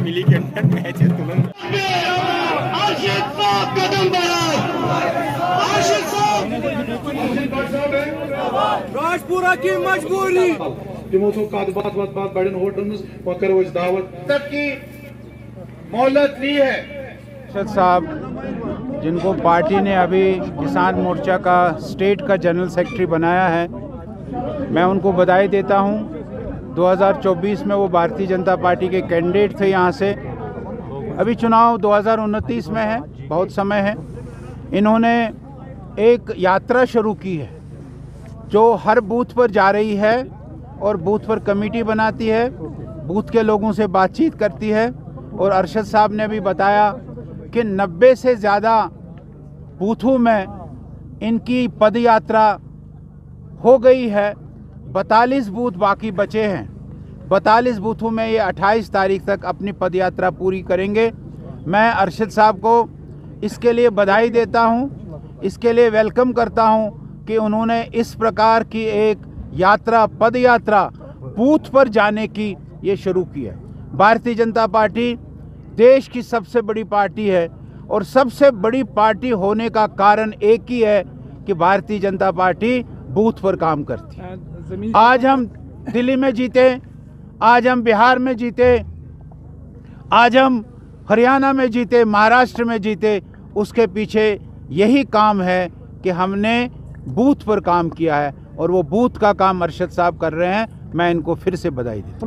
मिली content match है तुरंत राजपुरा की मजबूरी तमो थो कत बात बड़न होटल वह करो दावत तक की मोहलत ली है। अर्शद साहब जिनको पार्टी ने अभी किसान मोर्चा का स्टेट का जनरल सेक्रेटरी बनाया है, मैं उनको बधाई देता हूं। 2024 में वो भारतीय जनता पार्टी के कैंडिडेट थे यहाँ से। अभी चुनाव 2029 में है, बहुत समय है। इन्होंने एक यात्रा शुरू की है जो हर बूथ पर जा रही है और बूथ पर कमेटी बनाती है, बूथ के लोगों से बातचीत करती है। और अरशद साहब ने भी बताया कि 90 से ज़्यादा बूथों में इनकी पद यात्रा हो गई है। 42 बूथ बाकी बचे हैं। 42 बूथों में ये 28 तारीख तक अपनी पद यात्रा पूरी करेंगे। मैं अरशद साहब को इसके लिए बधाई देता हूं, इसके लिए वेलकम करता हूं कि उन्होंने इस प्रकार की एक यात्रा, पद यात्रा बूथ पर जाने की ये शुरू की है। भारतीय जनता पार्टी देश की सबसे बड़ी पार्टी है और सबसे बड़ी पार्टी होने का कारण एक ही है कि भारतीय जनता पार्टी बूथ पर काम करती है। आज हम दिल्ली में जीते, आज हम बिहार में जीते, आज हम हरियाणा में जीते, महाराष्ट्र में जीते, उसके पीछे यही काम है कि हमने बूथ पर काम किया है और वो बूथ का काम अरशद साहब कर रहे हैं। मैं इनको फिर से बधाई देता हूं।